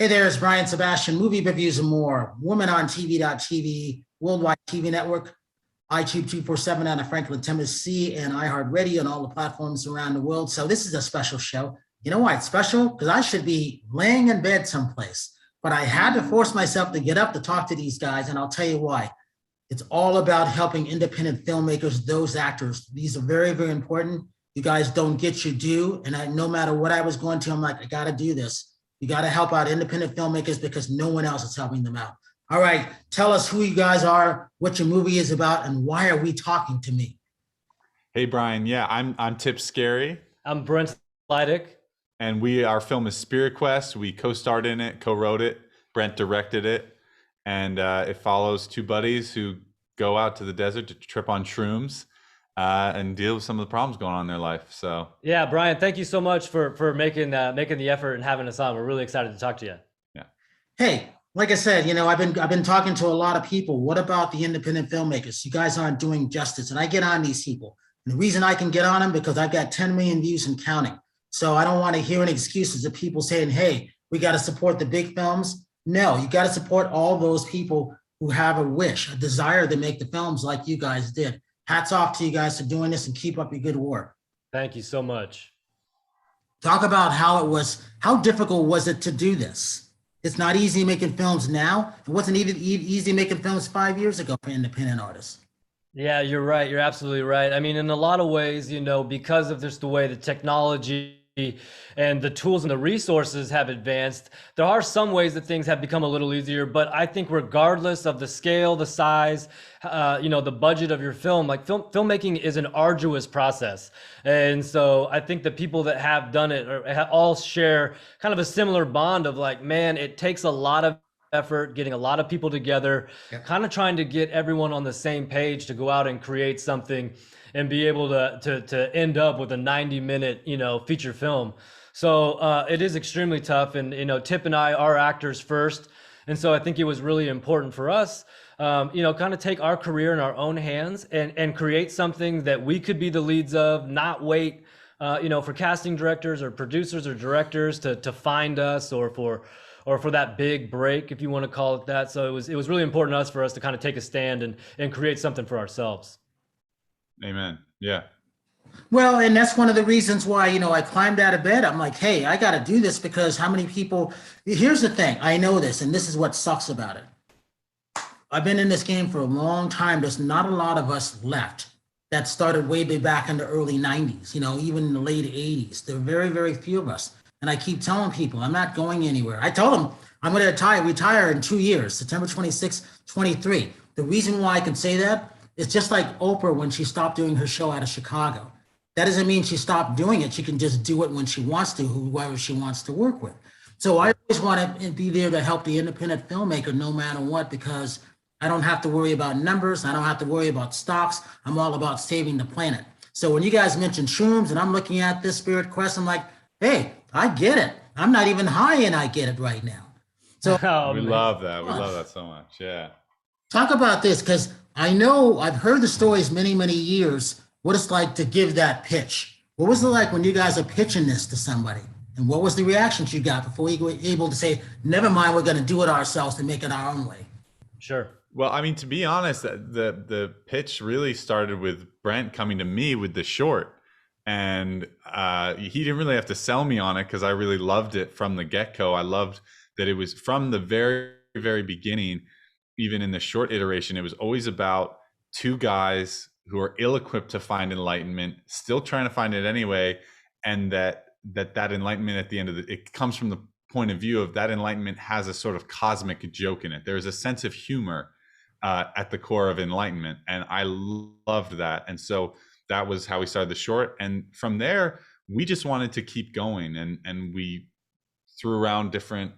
Hey there, it's Brian Sebastian, movie reviews and more, woman on TV.tv, worldwide TV network, iTube 247 out of Franklin, Tennessee, and iHeartRadio and all the platforms around the world. So this is a special show. You know why it's special? Because I should be laying in bed someplace, but I had to force myself to get up to talk to these guys, and I'll tell you why. It's all about helping independent filmmakers, those actors. These are very, very important. You guys don't get your due, and no matter what I was going to, I'm like, I got to do this. You got to help out independent filmmakers because no one else is helping them out. All right, tell us who you guys are, what your movie is about, and why are we talking to me? Hey Brian, yeah, I'm Tip Scarry. I'm Brent Lydic. And our film is Spirit Quest. We co-starred in it, co-wrote it. Brent directed it. And it follows two buddies who go out to the desert to trip on shrooms and deal with some of the problems going on in their life. So yeah, Brian, thank you so much for making the effort and having us on. We're really excited to talk to you. Yeah. Hey, like I said, you know, I've been talking to a lot of people. What about the independent filmmakers? You guys aren't doing justice. And I get on these people. And the reason I can get on them because I've got 10 million views and counting. So I don't want to hear any excuses of people saying, hey, we got to support the big films. No, you got to support all those people who have a wish, a desire to make the films like you guys did. Hats off to you guys for doing this and keep up your good work. Thank you so much. Talk about how difficult was it to do this? It's not easy making films now. It wasn't even easy making films 5 years ago for independent artists. Yeah, you're right. You're absolutely right. I mean, in a lot of ways, you know, because of just the way the technology and the tools and the resources have advanced, there are some ways that things have become a little easier. But I think regardless of the scale, the size, you know, the budget of your film, like filmmaking is an arduous process. And so I think the people that have done it all share kind of a similar bond of like, man, it takes a lot of effort, getting a lot of people together, kind of trying to get everyone on the same page to go out and create something and be able to end up with a 90-minute, you know, feature film. So it is extremely tough. And, you know, Tip and I are actors first. And so I think it was really important for us, you know, kind of take our career in our own hands and create something that we could be the leads of, not wait, you know, for casting directors or producers or directors to find us or for that big break, if you want to call it that. So it was really important for us to kind of take a stand and create something for ourselves. Amen. Yeah. Well, and that's one of the reasons why, you know, I climbed out of bed. I'm like, hey, I got to do this because how many people, here's the thing. I know this, and this is what sucks about it. I've been in this game for a long time. There's not a lot of us left that started way back in the early 90s, you know, even in the late 80s. There are very, very few of us. And I keep telling people, I'm not going anywhere. I told them I'm going to retire in 2 years, September 26, 23. The reason why I can say that is just like Oprah when she stopped doing her show out of Chicago. That doesn't mean she stopped doing it. She can just do it when she wants to, whoever she wants to work with. So I always want to be there to help the independent filmmaker no matter what, because I don't have to worry about numbers. I don't have to worry about stocks. I'm all about saving the planet. So when you guys mention shrooms and I'm looking at this Spirit Quest, I'm like, hey, I get it. I'm not even high and I get it right now. So we love that. We love that so much. Yeah. Talk about this, because I know I've heard the stories many, many years, what it's like to give that pitch. What was it like when you guys are pitching this to somebody? And what was the reactions you got before you were able to say, never mind, we're going to do it ourselves and make it our own way? Sure. Well, I mean, to be honest, the pitch really started with Brent coming to me with the short. And he didn't really have to sell me on it because I really loved it from the get-go. I loved that it was from the very, very beginning, even in the short iteration, it was always about two guys who are ill-equipped to find enlightenment, still trying to find it anyway, and that enlightenment at the end of it comes from the point of view of that enlightenment has a sort of cosmic joke in it. There's a sense of humor at the core of enlightenment, and I loved that. And so that was how we started the short. And from there, we just wanted to keep going. And we threw around different,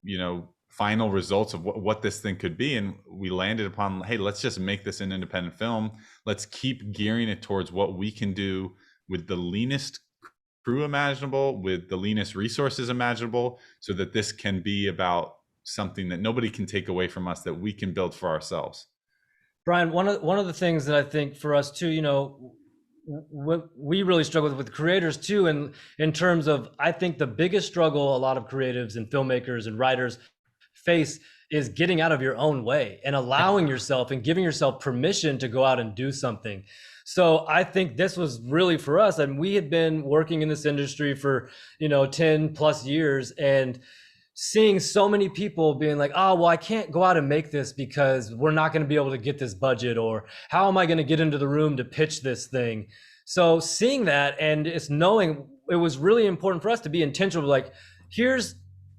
you know, final results of what this thing could be. And we landed upon, hey, let's just make this an independent film. Let's keep gearing it towards what we can do with the leanest crew imaginable, with the leanest resources imaginable, so that this can be about something that nobody can take away from us, that we can build for ourselves. Brian, one of the things that I think for us too, you know, what we really struggle with creators too, and in terms of, I think the biggest struggle a lot of creatives and filmmakers and writers face is getting out of your own way and allowing yourself and giving yourself permission to go out and do something. So I think this was really for us, and we had been working in this industry for 10 plus years, and seeing so many people being like, oh, well, I can't go out and make this because we're not going to be able to get this budget, or how am I going to get into the room to pitch this thing? So seeing that, and it's knowing, it was really important for us to be intentional. Like, here's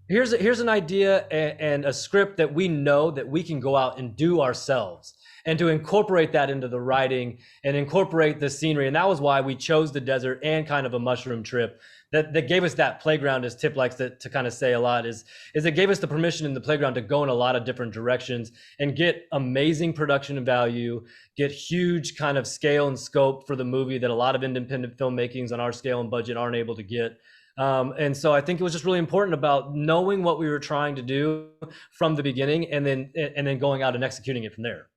an idea and a script that we know that we can go out and do ourselves, and to incorporate that into the writing and incorporate the scenery. And that was why we chose the desert and kind of a mushroom trip that gave us that playground, as Tip likes to kind of say a lot, is it gave us the permission in the playground to go in a lot of different directions and get amazing production value, get huge kind of scale and scope for the movie that a lot of independent filmmakings on our scale and budget aren't able to get. And so I think it was just really important about knowing what we were trying to do from the beginning, and then going out and executing it from there.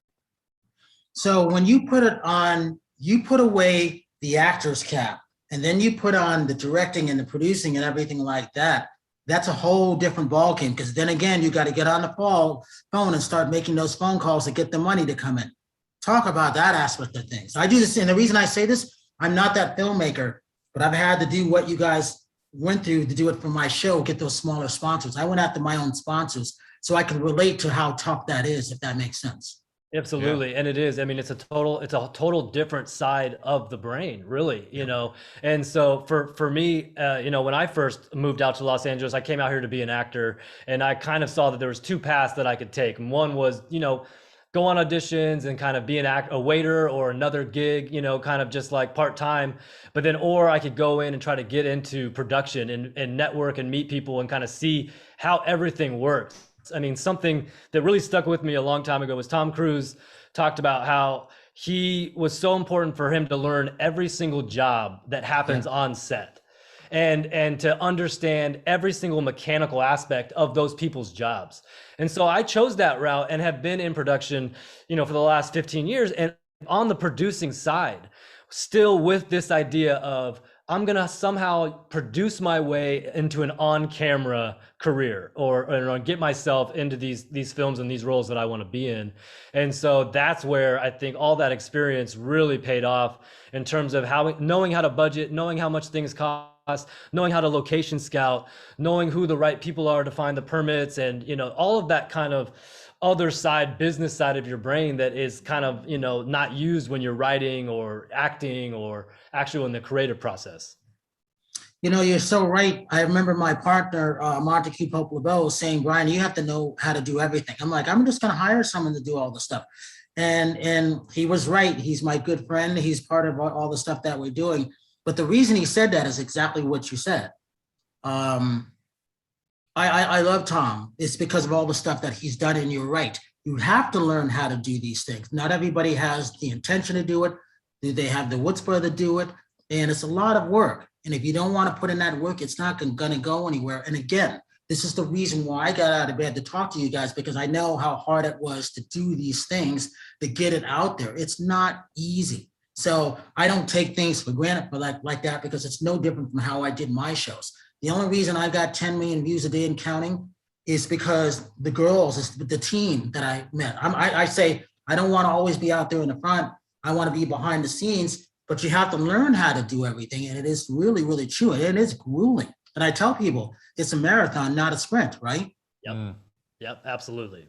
So when you put it on, you put away the actor's cap, and then you put on the directing and the producing and everything like that. That's a whole different ballgame, because then again, you got to get on the phone and start making those phone calls to get the money to come in. Talk about that aspect of things. I do this, and the reason I say this, I'm not that filmmaker, but I've had to do what you guys went through to do it for my show, get those smaller sponsors. I went after my own sponsors so I can relate to how tough that is, if that makes sense. Absolutely. Yeah. And it is. I mean, it's a total different side of the brain, really, And so for me, when I first moved out to Los Angeles, I came out here to be an actor, and I kind of saw that there was two paths that I could take. And one was, go on auditions and kind of be a waiter or another gig, kind of just like part-time, but then, or I could go in and try to get into production and network and meet people and kind of see how everything works. I mean, something that really stuck with me a long time ago was Tom Cruise talked about how he was so important for him to learn every single job that happens on set, and to understand every single mechanical aspect of those people's jobs. And so I chose that route and have been in production, for the last 15 years, and on the producing side, still with this idea of, I'm going to somehow produce my way into an on-camera career, or get myself into these films and these roles that I want to be in. And so that's where I think all that experience really paid off in terms of knowing how to budget, knowing how much things cost, knowing how to location scout, knowing who the right people are to find the permits, and, all of that kind of other side, business side of your brain that is kind of, not used when you're writing or acting or actually in the creative process. You're so right. I remember my partner, Montague Pope LaBelle, saying, Brian, you have to know how to do everything. I'm like, I'm just going to hire someone to do all the stuff. And he was right. He's my good friend. He's part of all the stuff that we're doing. But the reason he said that is exactly what you said. I love Tom. It's because of all the stuff that he's done, and you're right. You have to learn how to do these things. Not everybody has the intention to do it. Do they have the chutzpah to do it? And it's a lot of work. And if you don't want to put in that work, it's not going to go anywhere. And again, this is the reason why I got out of bed to talk to you guys, because I know how hard it was to do these things, to get it out there. It's not easy. So I don't take things for granted for like that, because it's no different from how I did my shows. The only reason I got 10 million views a day and counting is because the girls, the team that I met. I say, I don't want to always be out there in the front. I want to be behind the scenes, but you have to learn how to do everything. And it is really, really true. And it is grueling. And I tell people it's a marathon, not a sprint, right? Yep. Yep, absolutely.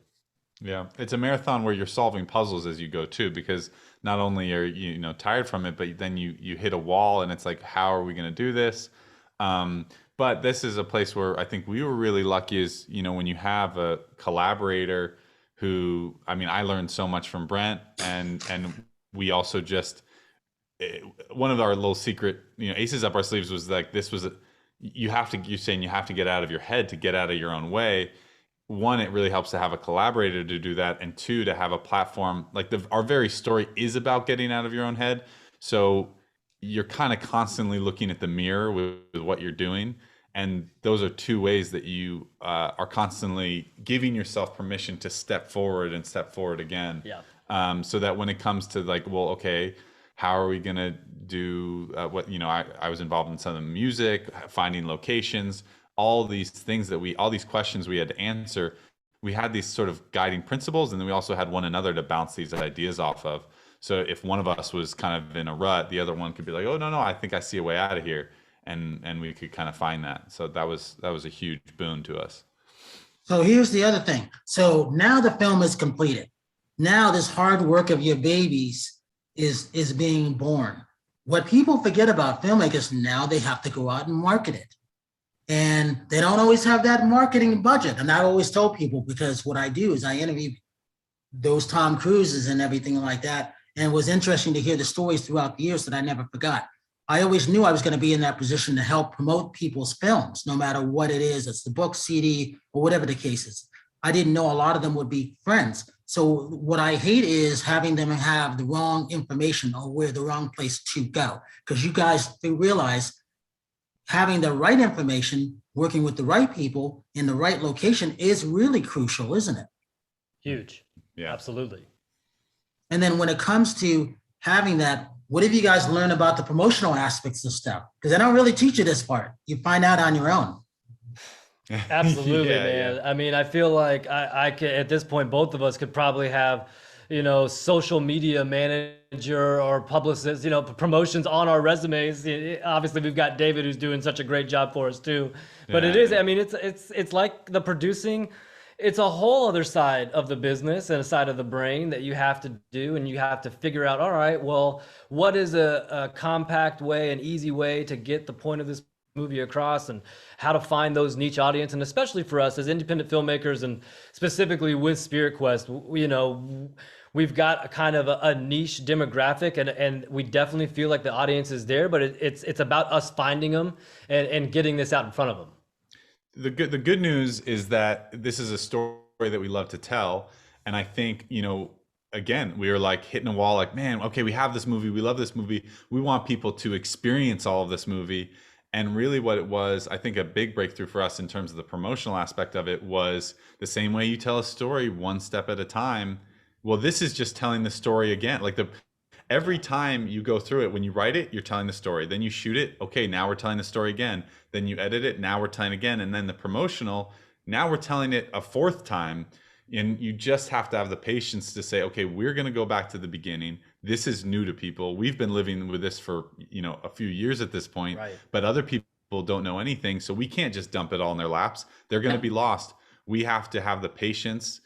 Yeah, it's a marathon where you're solving puzzles as you go too, because not only are you tired from it, but then you hit a wall, and it's like, how are we going to do this? But this is a place where I think we were really lucky is, when you have a collaborator who, I learned so much from Brent, and we also just, one of our little secret, aces up our sleeves was like, you're saying you have to get out of your head to get out of your own way. One, it really helps to have a collaborator to do that. And two, to have a platform, like our very story is about getting out of your own head. So you're kind of constantly looking at the mirror with what you're doing. And those are two ways that you are constantly giving yourself permission to step forward and step forward again. Yeah. So that when it comes to like, well, okay, how are we going to do what, you know, I was involved in some of the music, finding locations, all these things that all these questions we had to answer. We had these sort of guiding principles, and then we also had one another to bounce these ideas off of. So if one of us was kind of in a rut, the other one could be like, oh, no, I think I see a way out of here. And we could kind of find that. So that was a huge boon to us. So here's the other thing. So now the film is completed. Now this hard work of your babies is being born. What people forget about filmmakers, now they have to go out and market it. And they don't always have that marketing budget. And I always tell people, because what I do is I interview those Tom Cruises and everything like that. And it was interesting to hear the stories throughout the years that I never forgot. I always knew I was going to be in that position to help promote people's films, no matter what it is. It's the book, CD, or whatever the case is. I didn't know a lot of them would be friends. So what I hate is having them have the wrong information or where the wrong place to go. Because you guys realize having the right information, working with the right people in the right location is really crucial, isn't it? Huge. Yeah, absolutely. And then when it comes to having that, what have you guys learned about the promotional aspects of stuff? Because I don't really teach you this part. You find out on your own. Absolutely, Yeah, man. yeah. I mean, I feel like I could, at this point, both of us could probably have, you know, social media manager or publicist, you know, promotions on our resumes. Obviously, we've got David, who's doing such a great job for us too. But Yeah. it is, I mean, it's like the producing. It's a whole other side of the business and a side of the brain that you have to do, and you have to figure out, all right, well, what is a compact way, an easy way to get the point of this movie across, and how to find those niche audience. And especially for us as independent filmmakers, and specifically with Spirit Quest, you know, we've got a kind of a niche demographic, and we definitely feel like the audience is there, but it's about us finding them and getting this out in front of them. The good news is that this is a story that we love to tell. And I think, you know, again, we were like hitting a wall, like, man, okay, we have this movie. We love this movie. We want people to experience all of this movie. And really what it was, I think a big breakthrough for us in terms of the promotional aspect of it was the same way you tell a story, one step at a time. Well, this is just telling the story again. Like every time you go through it, when you write it, you're telling the story. Then you shoot it. Okay, now we're telling the story again. Then you edit it. Now we're telling again. And then the promotional, now we're telling it a fourth time. And you just have to have the patience to say, okay, we're going to go back to the beginning. This is new to people. We've been living with this for, you know, a few years at this point, Right. But other people don't know anything. So we can't just dump it all in their laps. They're going to be lost. We have to have the patience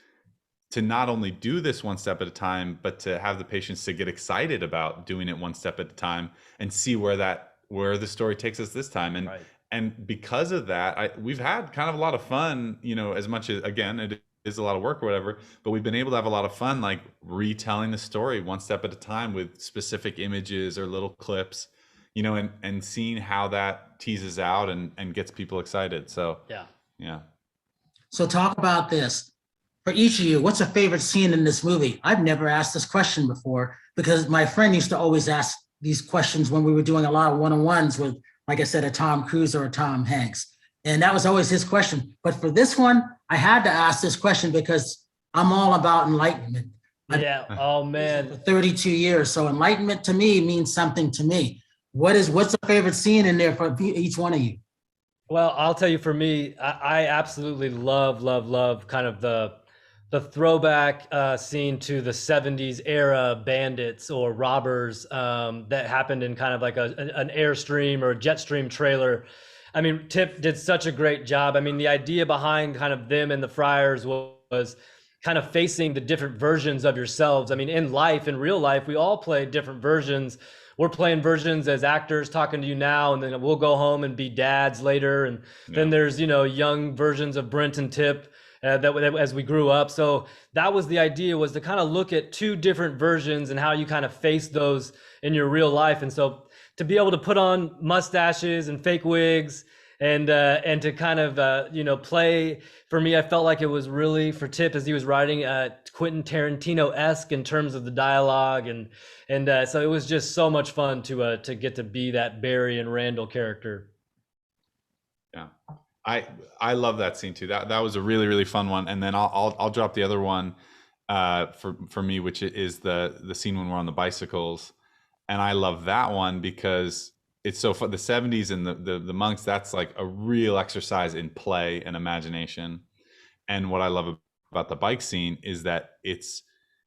to not only do this one step at a time, but to have the patience to get excited about doing it one step at a time and see where the story takes us this time. And Right. and because of that, we've had kind of a lot of fun, you know, as much as, again, it is a lot of work or whatever, but we've been able to have a lot of fun, like retelling the story one step at a time with specific images or little clips, you know, and seeing how that teases out and gets people excited. So yeah. So talk about this. For each of you, what's a favorite scene in this movie? I've never asked this question before, because my friend used to always ask these questions when we were doing a lot of one-on-ones with, like I said, a Tom Cruise or a Tom Hanks. And that was always his question. But for this one, I had to ask this question because I'm all about enlightenment. Yeah. Oh, man. For 32 years. So enlightenment to me means something to me. What's the favorite scene in there for each one of you? Well, I'll tell you, for me, I absolutely love kind of the throwback scene to the 70s era bandits or robbers that happened in kind of like an Airstream or a Jetstream trailer. I mean, Tip did such a great job. I mean, the idea behind kind of them and the Friars was kind of facing the different versions of yourselves. I mean, in real life, we all play different versions. We're playing versions as actors talking to you now, and then we'll go home and be dads later. And then there's, you know, young versions of Brent and Tip that as we grew up. So that was the idea, was to kind of look at two different versions and how you kind of face those in your real life. And so to be able to put on mustaches and fake wigs and to kind of, you know, play, for me, I felt like it was really, for Tip, as he was writing, Quentin Tarantino-esque in terms of the dialogue. And so it was just so much fun to get to be that Barry and Randall character. Yeah. I love that scene too. That was a really, really fun one. And then I'll drop the other one for me, which is the scene when we're on the bicycles. And I love that one because it's so fun. The 70s and the monks, that's like a real exercise in play and imagination. And what I love about the bike scene is that it's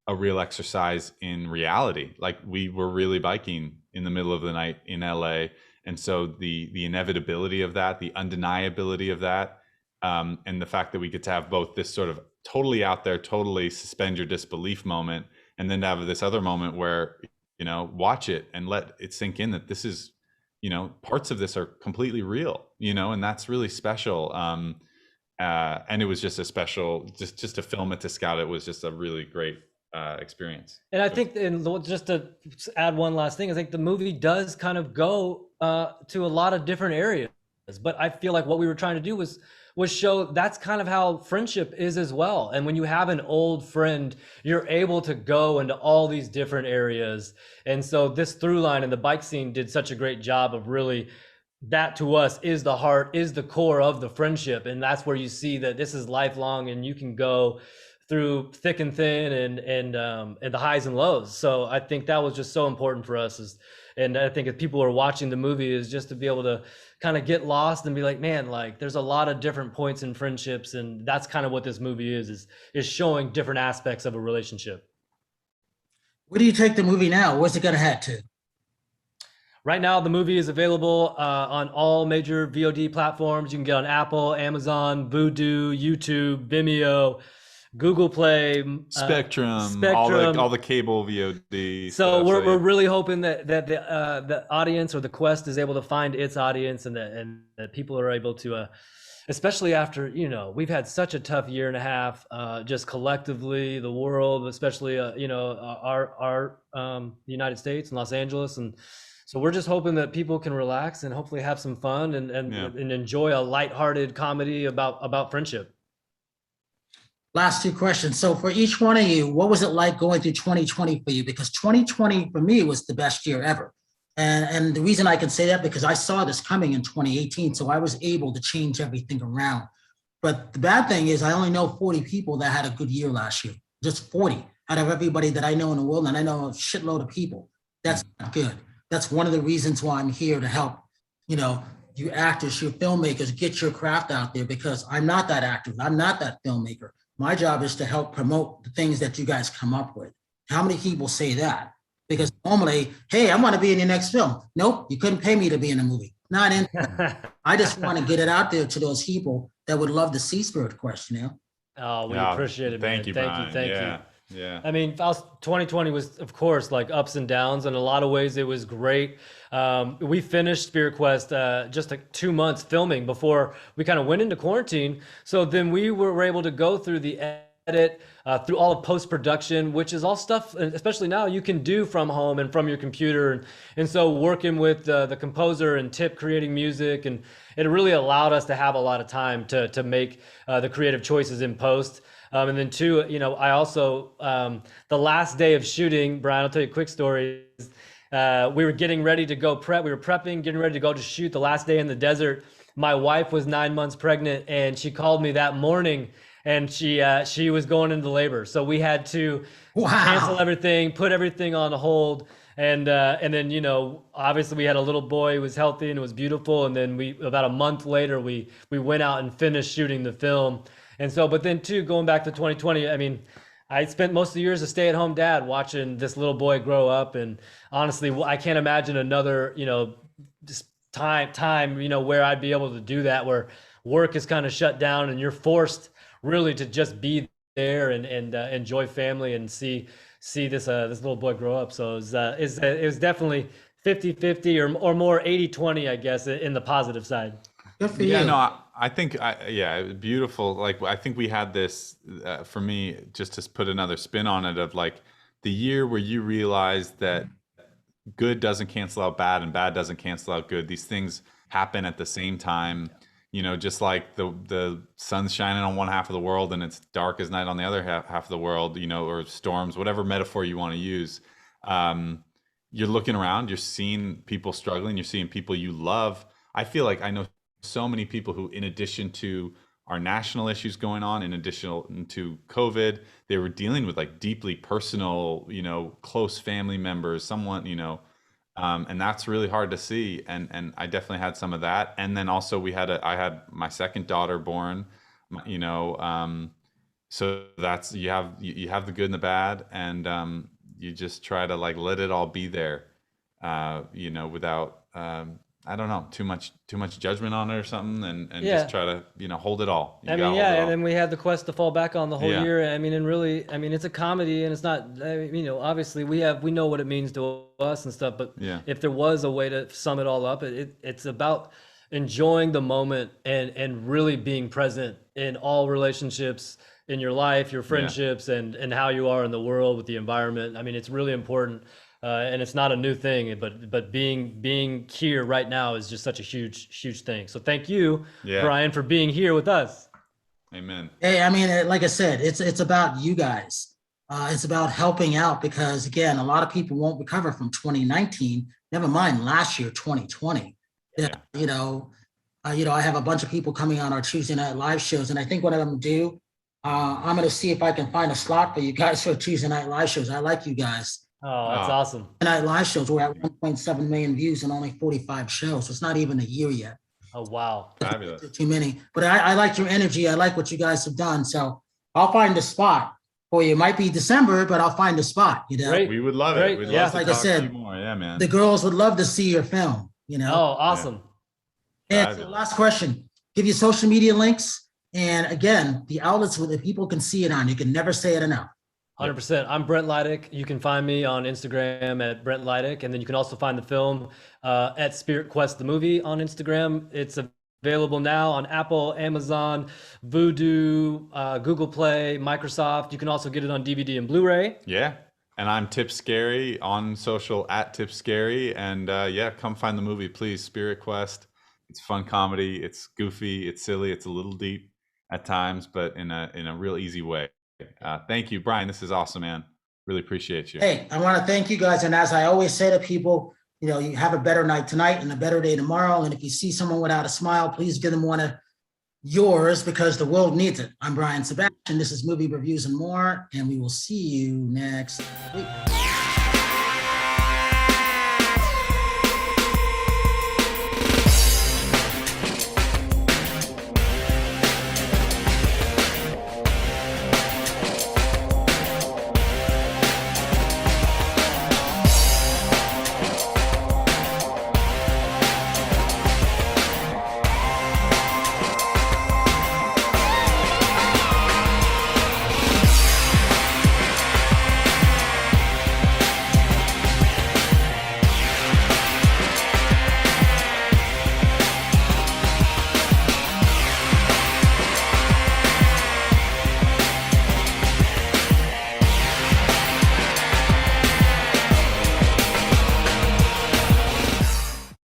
a real exercise in reality. Like we were really biking in the middle of the night in LA. And so the inevitability of that, the undeniability of that, and the fact that we get to have both this sort of totally out there, totally suspend your disbelief moment, and then to have this other moment where, watch it and let it sink in that this is, parts of this are completely real, and that's really special. And it was just a special, just to film it, to scout it, was just a really great experience. And I think, and just to add one last thing, I think the movie does kind of go to a lot of different areas, but I feel like what we were trying to do was show that's kind of how friendship is as well. And when you have an old friend, you're able to go into all these different areas. And so this through line in the bike scene did such a great job of really, that to us is the heart, is the core of the friendship. And that's where you see that this is lifelong and you can go through thick and thin and the highs and lows. So I think that was just so important for us. And I think if people are watching the movie, is just to be able to kind of get lost and be like, man, like there's a lot of different points in friendships. And that's kind of what this movie is showing different aspects of a relationship. Where do you take the movie now? Where's it going to head to? Right now, the movie is available on all major VOD platforms. You can get on Apple, Amazon, Vudu, YouTube, Vimeo, Google Play, Spectrum, all the cable VOD. So we're really hoping that the audience or the Quest is able to find its audience, and that people are able to, especially after we've had such a tough year and a half, just collectively, the world, especially our United States and Los Angeles, and so we're just hoping that people can relax and hopefully have some fun and enjoy a lighthearted comedy about friendship. Last two questions. So for each one of you, what was it like going through 2020 for you? Because 2020 for me was the best year ever. And the reason I can say that, because I saw this coming in 2018. So I was able to change everything around. But the bad thing is I only know 40 people that had a good year last year, just 40 out of everybody that I know in the world. And I know a shitload of people. That's not good. That's one of the reasons why I'm here to help, you actors, you filmmakers, get your craft out there, because I'm not that actor. I'm not that filmmaker. My job is to help promote the things that you guys come up with. How many people say that? Because normally, hey, I want to be in your next film. Nope, you couldn't pay me to be in a movie. Not in. I just want to get it out there to those people that would love to see Spirit Quest, Oh, we appreciate it, man. Thank you, Brian. Thank you. Yeah. I mean, 2020 was, of course, like ups and downs. In a lot of ways, it was great. We finished Spirit Quest just 2 months filming before we kind of went into quarantine. So then we were able to go through the edit, through all of post-production, which is all stuff, especially now, you can do from home and from your computer. And so working with the composer and Tip creating music, and it really allowed us to have a lot of time to make the creative choices in post. And then two, I also, the last day of shooting, Brian, I'll tell you a quick story. We were getting ready to go prep. We were prepping, getting ready to go to shoot the last day in the desert. My wife was 9 months pregnant, and she called me that morning, and she was going into labor. So we had to cancel everything, put everything on hold. And then, obviously we had a little boy who was healthy and it was beautiful. And then about a month later, we went out and finished shooting the film. And so, but then too, going back to 2020, I mean, I spent most of the year as a stay-at-home dad watching this little boy grow up. And honestly, I can't imagine another, just time, where I'd be able to do that, where work is kind of shut down and you're forced really to just be there and enjoy family and see this little boy grow up. So it was definitely 50-50 or more 80-20, I guess, in the positive side. Good for you. I think, beautiful. Like, I think we had this, for me, just to put another spin on it, of like the year where you realize that good doesn't cancel out bad and bad doesn't cancel out good. These things happen at the same time, just like the sun's shining on one half of the world and it's dark as night on the other half of the world, or storms, whatever metaphor you want to use. You're looking around, you're seeing people struggling, you're seeing people you love. I feel like I know so many people who, in addition to our national issues going on, in addition to COVID, they were dealing with like deeply personal, close family members, someone, And that's really hard to see. And I definitely had some of that. And then also I had my second daughter born, you know, so that's, you have the good and the bad, and you just try to like let it all be there, you know, without, I don't know, too much judgment on it or something, and Yeah. just try to, you know, hold it all. You I gotta mean, hold yeah, it and all. then we had the quest to fall back on the whole Yeah. year. I mean, and really, I mean, it's a comedy, and it's not, I mean, you know, obviously we know what it means to us and stuff, but Yeah. if there was a way to sum it all up, it's about enjoying the moment and really being present in all relationships in your life, your friendships, and how you are in the world with the environment. I mean, it's really important. And it's not a new thing, but being here right now is just such a huge thing. So thank you, Yeah. Brian, for being here with us. Amen. Hey, I mean, like I said, it's about you guys. It's about helping out because again, a lot of people won't recover from 2019. Never mind last year, 2020. Yeah. You know, I have a bunch of people coming on our Tuesday night live shows, and I think what I'm gonna do, I'm gonna see if I can find a slot for you guys for Tuesday night live shows. I like you guys. Oh, that's awesome. Night live shows, we're at 1.7 million views and only 45 shows. So it's not even a year yet. Oh, wow. Fabulous. Too many. But I like your energy. I like what you guys have done. So I'll find a spot for you. It might be December, but I'll find a spot, you know. Great. We would love Great. it. We'd Yeah. love to Like I talk said, to you more. Yeah, man. The girls would love to see your film, you Oh, know. awesome. And so Fabulous. last question. Give you social media links. And again, the outlets where the people can see it on. You can never say it enough. 100%. I'm Brent Lydic. You can find me on Instagram at Brent Lydic. And then you can also find the film at Spirit Quest, the movie, on Instagram. It's available now on Apple, Amazon, Vudu, Google Play, Microsoft. You can also get it on DVD and Blu-ray. Yeah. And I'm Tip Scarry on social at Tip Scarry. And yeah, come find the movie, please. Spirit Quest. It's fun comedy. It's goofy. It's silly. It's a little deep at times, but in a real easy way. Thank you, Brian. This is awesome, man. Really appreciate you. Hey, I want to thank you guys. And as I always say to people, you know, you have a better night tonight and a better day tomorrow. And if you see someone without a smile, please give them one of yours because the world needs it. I'm Brian Sebastian. This is Movie Reviews and More, and we will see you next week.